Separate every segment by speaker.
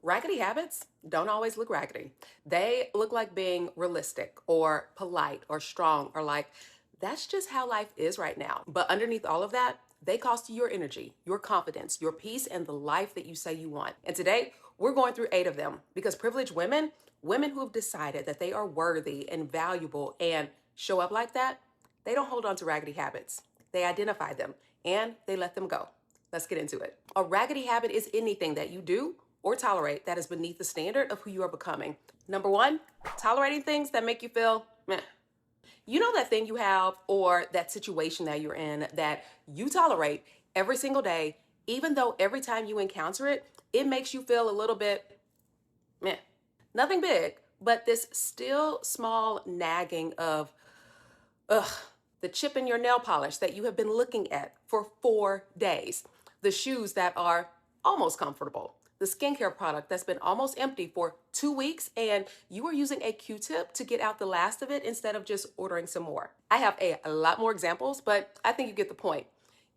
Speaker 1: Raggedy habits don't always look raggedy. They look like being realistic or polite or strong or like, that's just how life is right now. But underneath all of that, they cost you your energy, your confidence, your peace, and the life that you say you want. And today, we're going through 8 of them because privileged women, women who have decided that they are worthy and valuable and show up like that, they don't hold on to raggedy habits. They identify them and they let them go. Let's get into it. A raggedy habit is anything that you do or tolerate that is beneath the standard of who you are becoming. Number one, tolerating things that make you feel meh. You know that thing you have or that situation that you're in that you tolerate every single day, even though every time you encounter it, it makes you feel a little bit meh. Nothing big, but this still small nagging of, ugh, the chip in your nail polish that you have been looking at for 4 days, the shoes that are almost comfortable, the skincare product that's been almost empty for 2 weeks, and you are using a Q-tip to get out the last of it instead of just ordering some more. I have a lot more examples, but I think you get the point.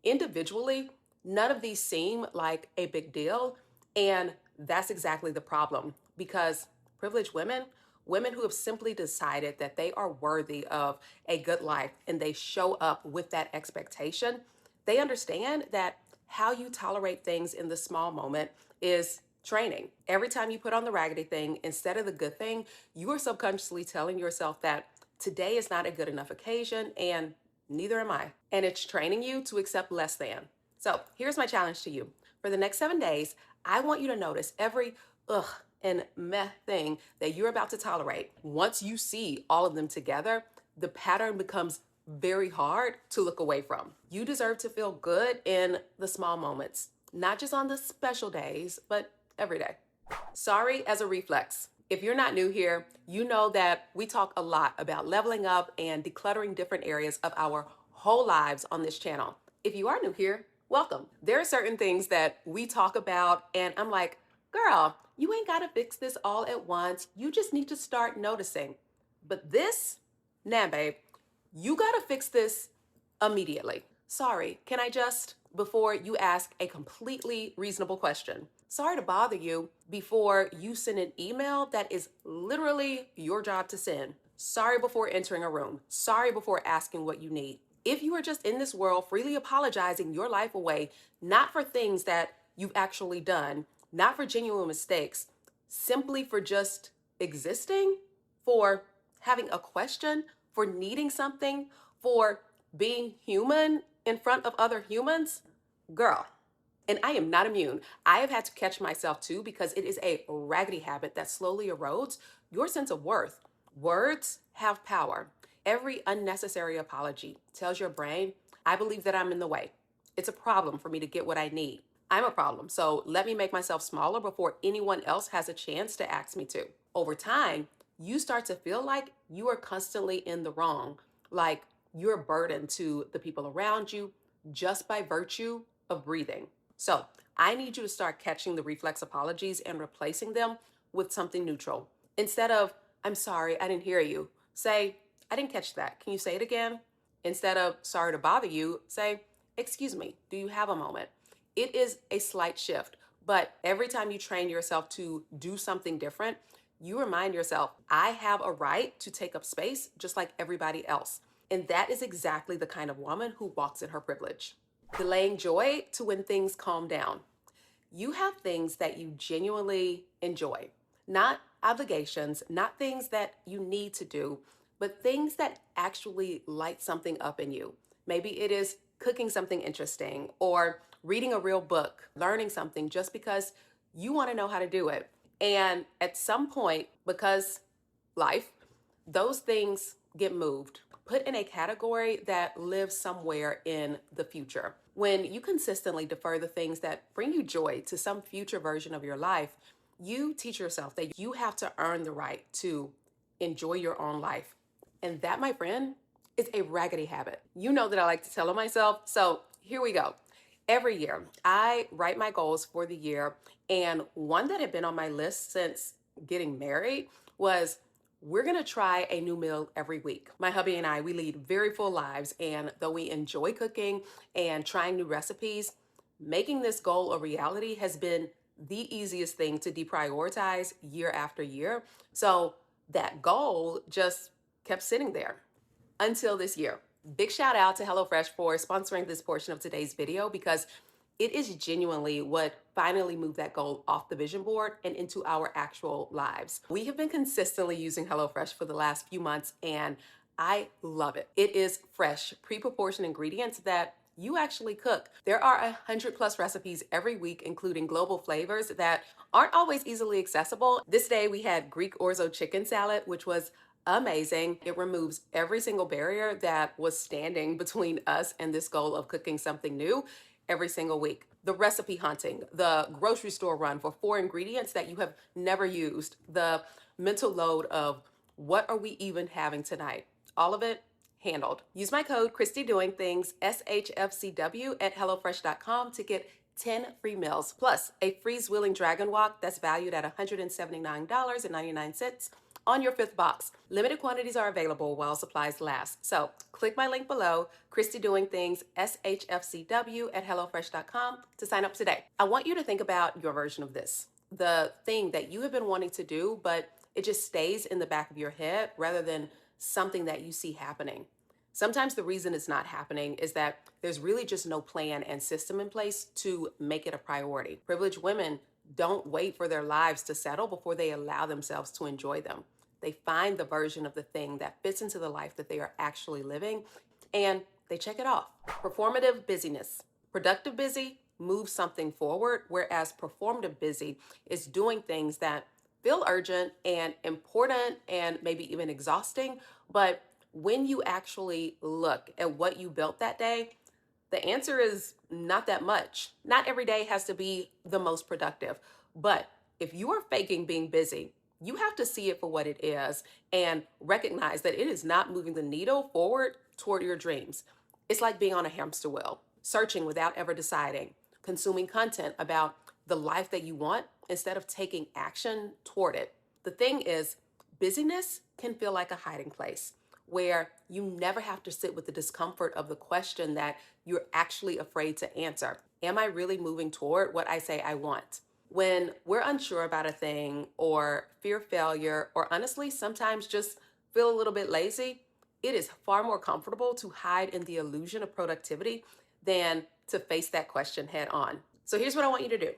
Speaker 1: Individually, none of these seem like a big deal, and that's exactly the problem because privileged women, women who have simply decided that they are worthy of a good life and they show up with that expectation, they understand that how you tolerate things in the small moment is training. Every time you put on the raggedy thing instead of the good thing, you are subconsciously telling yourself that today is not a good enough occasion and neither am I. And it's training you to accept less than. So here's my challenge to you. For the next 7 days, I want you to notice every ugh and meh thing that you're about to tolerate. Once you see all of them together, the pattern becomes very hard to look away from. You deserve to feel good in the small moments, not just on the special days, but every day. Sorry as a reflex. If you're not new here, you know that we talk a lot about leveling up and decluttering different areas of our whole lives on this channel. If you are new here, welcome. There are certain things that we talk about, and I'm like, girl, you ain't got to fix this all at once. You just need to start noticing. But this, nah, babe, you got to fix this immediately. Sorry, can I just, before you ask a completely reasonable question, sorry to bother you before you send an email that is literally your job to send. Sorry before entering a room. Sorry before asking what you need. If you are just in this world freely apologizing your life away, not for things that you've actually done, not for genuine mistakes, simply for just existing, for having a question, for needing something, for being human in front of other humans, girl. And I am not immune. I have had to catch myself too because it is a raggedy habit that slowly erodes your sense of worth. Words have power. Every unnecessary apology tells your brain, I believe that I'm in the way. It's a problem for me to get what I need. I'm a problem, so let me make myself smaller before anyone else has a chance to ask me to. Over time, you start to feel like you are constantly in the wrong, like you're a burden to the people around you just by virtue of breathing. So I need you to start catching the reflex apologies and replacing them with something neutral. Instead of, I'm sorry, I didn't hear you, say, I didn't catch that. Can you say it again? Instead of, sorry to bother you, say, excuse me, do you have a moment? It is a slight shift, but every time you train yourself to do something different, you remind yourself, I have a right to take up space just like everybody else. And that is exactly the kind of woman who walks in her privilege. Delaying joy to when things calm down. You have things that you genuinely enjoy, not obligations, not things that you need to do, but things that actually light something up in you. Maybe it is cooking something interesting or reading a real book, learning something just because you want to know how to do it. And at some point, because life, those things get moved, put in a category that lives somewhere in the future. When you consistently defer the things that bring you joy to some future version of your life, you teach yourself that you have to earn the right to enjoy your own life. And that, my friend, is a raggedy habit. You know that I like to tell on myself, so here we go. Every year, I write my goals for the year, and one that had been on my list since getting married was we're gonna try a new meal every week. My hubby and I, we lead very full lives, and though we enjoy cooking and trying new recipes, making this goal a reality has been the easiest thing to deprioritize year after year. So that goal just kept sitting there until this year. Big shout out to HelloFresh for sponsoring this portion of today's video because it is genuinely what finally moved that goal off the vision board and into our actual lives. We have been consistently using HelloFresh for the last few months and I love it. It is fresh, pre-proportioned ingredients that you actually cook. There are 100+ recipes every week, including global flavors that aren't always easily accessible. This day we had Greek orzo chicken salad, which was amazing. It removes every single barrier that was standing between us and this goal of cooking something new every single week. The recipe hunting, the grocery store run for 4 ingredients that you have never used, the mental load of what are we even having tonight? All of it handled. Use my code ChristyDoingThings, SHFCW at HelloFresh.com to get 10 free meals, plus a free Zwilling Dragon Walk that's valued at $179.99 on your 5th box. Limited quantities are available while supplies last. So click my link below, Christy Doing Things, SHFCW at HelloFresh.com to sign up today. I want you to think about your version of this, the thing that you have been wanting to do, but it just stays in the back of your head rather than something that you see happening. Sometimes the reason it's not happening is that there's really just no plan and system in place to make it a priority. Privileged women don't wait for their lives to settle before they allow themselves to enjoy them. They find the version of the thing that fits into the life that they are actually living and they check it off. Performative busyness. Productive busy moves something forward, whereas performative busy is doing things that feel urgent and important and maybe even exhausting, but when you actually look at what you built that day, the answer is not that much. Not every day has to be the most productive, but if you are faking being busy, you have to see it for what it is and recognize that it is not moving the needle forward toward your dreams. It's like being on a hamster wheel, searching without ever deciding, consuming content about the life that you want instead of taking action toward it. The thing is, busyness can feel like a hiding place where you never have to sit with the discomfort of the question that you're actually afraid to answer. Am I really moving toward what I say I want? When we're unsure about a thing or fear failure, or honestly, sometimes just feel a little bit lazy, it is far more comfortable to hide in the illusion of productivity than to face that question head on. So here's what I want you to do.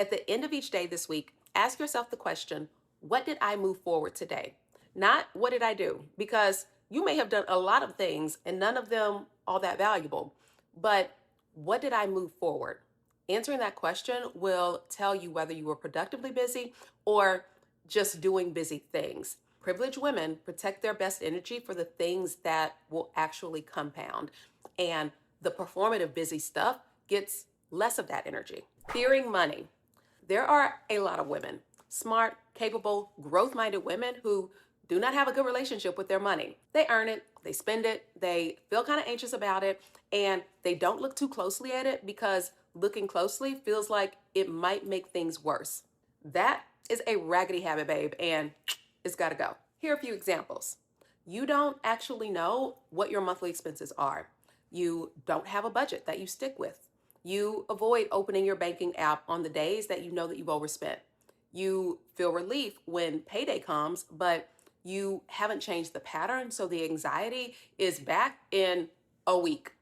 Speaker 1: At the end of each day this week, ask yourself the question, what did I move forward today? Not what did I do? Because you may have done a lot of things and none of them all that valuable, but what did I move forward? Answering that question will tell you whether you were productively busy or just doing busy things. Privileged women protect their best energy for the things that will actually compound, and the performative busy stuff gets less of that energy. Fearing money. There are a lot of women, smart, capable, growth-minded women who do not have a good relationship with their money. They earn it, they spend it, they feel kind of anxious about it, and they don't look too closely at it because looking closely feels like it might make things worse. That is a raggedy habit, babe, and it's gotta go. Here are a few examples. You don't actually know what your monthly expenses are. You don't have a budget that you stick with. You avoid opening your banking app on the days that you know that you've overspent. You feel relief when payday comes, but you haven't changed the pattern, so the anxiety is back in a week.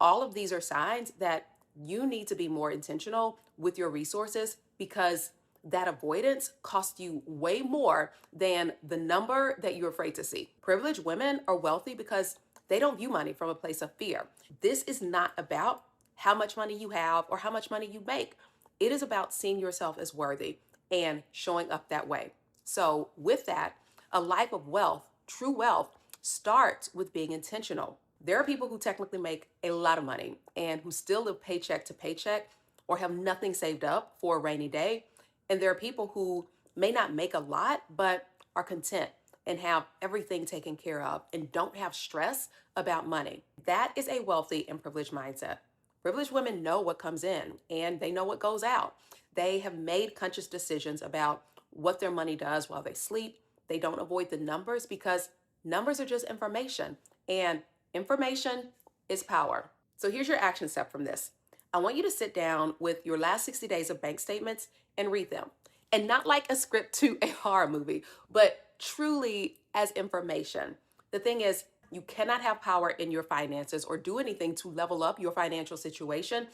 Speaker 1: All of these are signs that you need to be more intentional with your resources because that avoidance costs you way more than the number that you're afraid to see. Privileged women are wealthy because they don't view money from a place of fear. This is not about how much money you have or how much money you make. It is about seeing yourself as worthy and showing up that way. So with that, a life of wealth, true wealth, starts with being intentional. There are people who technically make a lot of money and who still live paycheck to paycheck or have nothing saved up for a rainy day. And there are people who may not make a lot, but are content and have everything taken care of and don't have stress about money. That is a wealthy and privileged mindset. Privileged women know what comes in and they know what goes out. They have made conscious decisions about what their money does while they sleep. They don't avoid the numbers because numbers are just information and information is power. So here's your action step from this. I want you to sit down with your last 60 days of bank statements and read them. And not like a script to a horror movie, but truly as information. The thing is, you cannot have power in your finances or do anything to level up your financial situation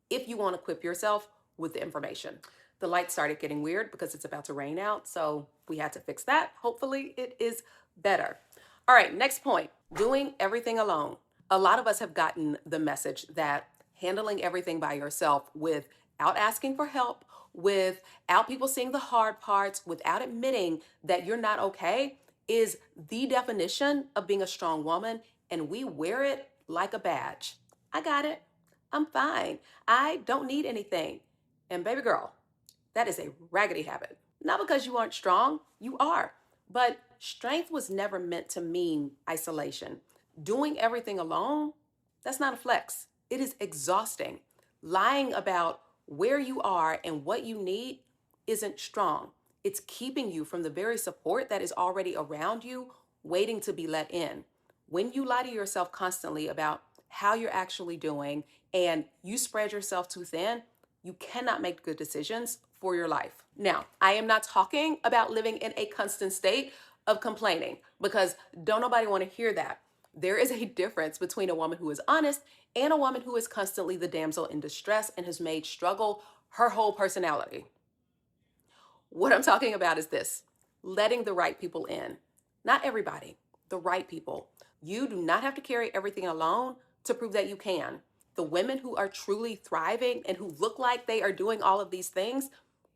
Speaker 1: if you want to equip yourself with the information. The lights started getting weird because it's about to rain out, so we had to fix that. Hopefully it is better. All right, next point, doing everything alone. A lot of us have gotten the message that handling everything by yourself without asking for help, without people seeing the hard parts, without admitting that you're not okay, is the definition of being a strong woman, and we wear it like a badge. I got it. I'm fine. I don't need anything. And baby girl, that is a raggedy habit. Not because you aren't strong, you are. But strength was never meant to mean isolation. Doing everything alone, that's not a flex. It is exhausting. Lying about where you are and what you need isn't strong. It's keeping you from the very support that is already around you, waiting to be let in. When you lie to yourself constantly about how you're actually doing and you spread yourself too thin, you cannot make good decisions for your life. Now, I am not talking about living in a constant state of complaining because don't nobody want to hear that. There is a difference between a woman who is honest and a woman who is constantly the damsel in distress and has made struggle her whole personality. What I'm talking about is this: letting the right people in. Not everybody, the right people. You do not have to carry everything alone to prove that you can. The women who are truly thriving and who look like they are doing all of these things,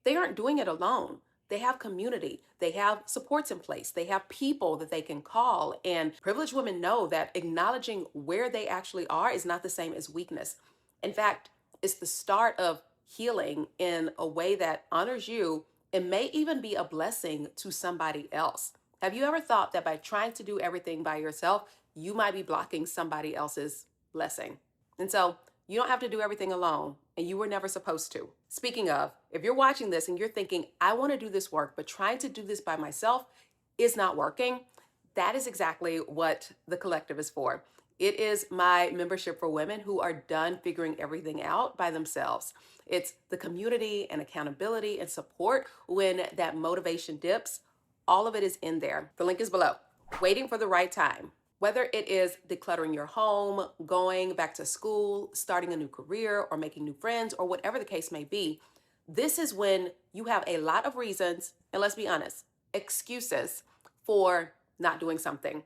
Speaker 1: they aren't doing it alone. They have community, they have supports in place, they have people that they can call. And privileged women know that acknowledging where they actually are is not the same as weakness. In fact, it's the start of healing in a way that honors you and may even be a blessing to somebody else. Have you ever thought that by trying to do everything by yourself, you might be blocking somebody else's blessing? And so you don't have to do everything alone, and you were never supposed to. Speaking of, if you're watching this and you're thinking, I want to do this work, but trying to do this by myself is not working, that is exactly what the collective is for. It is my membership for women who are done figuring everything out by themselves. It's the community and accountability and support when that motivation dips. All of it is in there. The link is below. Waiting for the right time. Whether it is decluttering your home, going back to school, starting a new career, or making new friends, or whatever the case may be, this is when you have a lot of reasons, and let's be honest, excuses for not doing something.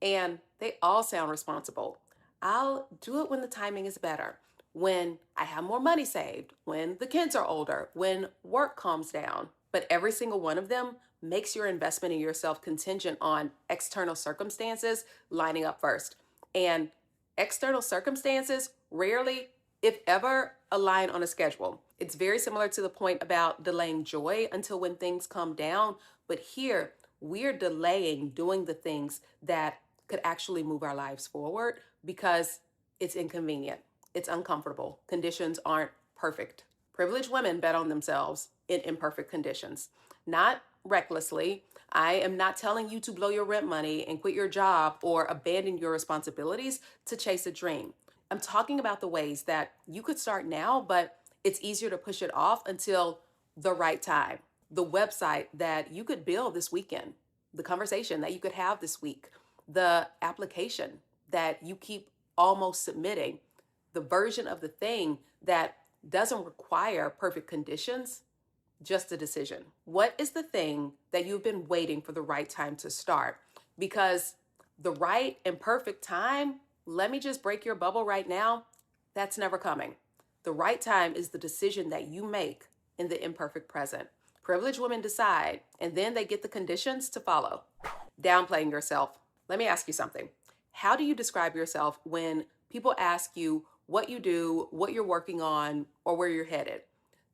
Speaker 1: And they all sound responsible. I'll do it when the timing is better, when I have more money saved, when the kids are older, when work calms down. But every single one of them makes your investment in yourself contingent on external circumstances lining up first. And external circumstances rarely, if ever, align on a schedule. It's very similar to the point about delaying joy until when things calm down. But here, we're delaying doing the things that could actually move our lives forward because it's inconvenient, it's uncomfortable, conditions aren't perfect. Privileged women bet on themselves in imperfect conditions, not recklessly. I am not telling you to blow your rent money and quit your job or abandon your responsibilities to chase a dream. I'm talking about the ways that you could start now, but it's easier to push it off until the right time. The website that you could build this weekend, the conversation that you could have this week, the application that you keep almost submitting, the version of the thing that doesn't require perfect conditions, just a decision. What is the thing that you've been waiting for the right time to start? Because the right and perfect time, let me just break your bubble right now, that's never coming. The right time is the decision that you make in the imperfect present. Privileged women decide, and then they get the conditions to follow. Downplaying yourself. Let me ask you something. How do you describe yourself when people ask you what you do, what you're working on, or where you're headed?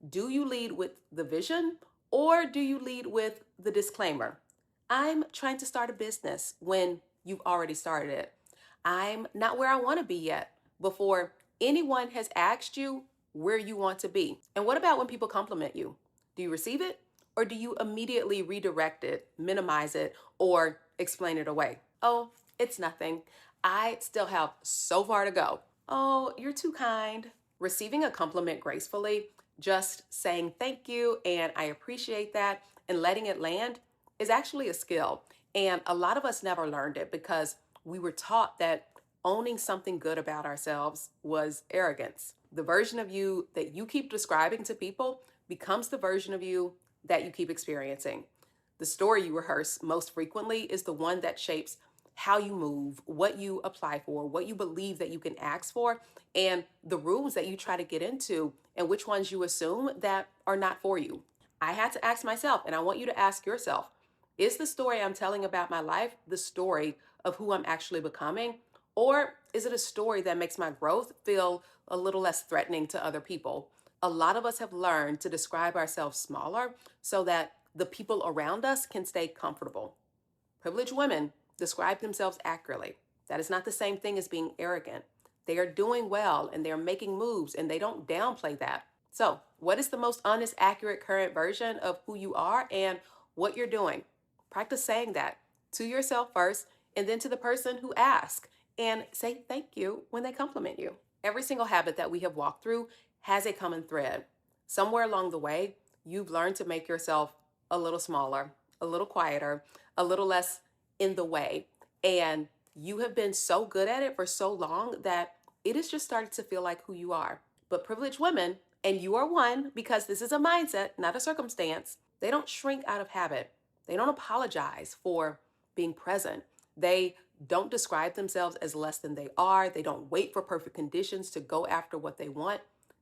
Speaker 1: Do you lead with the vision or do you lead with the disclaimer? I'm trying to start a business when you've already started it. I'm not where I want to be yet before anyone has asked you where you want to be. And what about when people compliment you? Do you receive it or do you immediately redirect it, minimize it, or explain it away? Oh, it's nothing. I still have so far to go. Oh, you're too kind. Receiving a compliment gracefully Just saying thank you and I appreciate that and letting it land is actually a skill. And a lot of us never learned it because we were taught that owning something good about ourselves was arrogance. The version of you that you keep describing to people becomes the version of you that you keep experiencing. The story you rehearse most frequently is the one that shapes how you move, what you apply for, what you believe that you can ask for, and the rooms that you try to get into and which ones you assume that are not for you. I had to ask myself, and I want you to ask yourself, is the story I'm telling about my life the story of who I'm actually becoming? Or is it a story that makes my growth feel a little less threatening to other people? A lot of us have learned to describe ourselves smaller so that the people around us can stay comfortable. Privileged women describe themselves accurately. That is not the same thing as being arrogant. They are doing well and they're making moves and they don't downplay that. So, what is the most honest, accurate, current version of who you are and what you're doing? Practice saying that to yourself first and then to the person who asks. And say thank you when they compliment you. Every single habit that we have walked through has a common thread. Somewhere along the way, you've learned to make yourself a little smaller, a little quieter, a little less in the way. And you have been so good at it for so long that it has just started to feel like who you are. But privileged women, and you are one because this is a mindset, not a circumstance, they don't shrink out of habit. They don't apologize for being present. They don't describe themselves as less than they are. They don't wait for perfect conditions to go after what they want.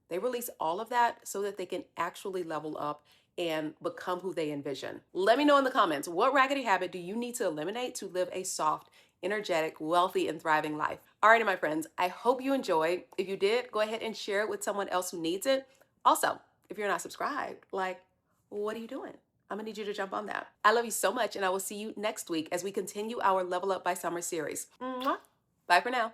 Speaker 1: They release all of that so that they can actually level up and become who they envision. Let me know in the comments, what raggedy habit do you need to eliminate to live a soft, energetic, wealthy, and thriving life? Alrighty, my friends, I hope you enjoyed. If you did, go ahead and share it with someone else who needs it. Also, if you're not subscribed, like, what are you doing? I'm gonna need you to jump on that. I love you so much, and I will see you next week as we continue our Level Up by Summer series. Mwah. Bye for now.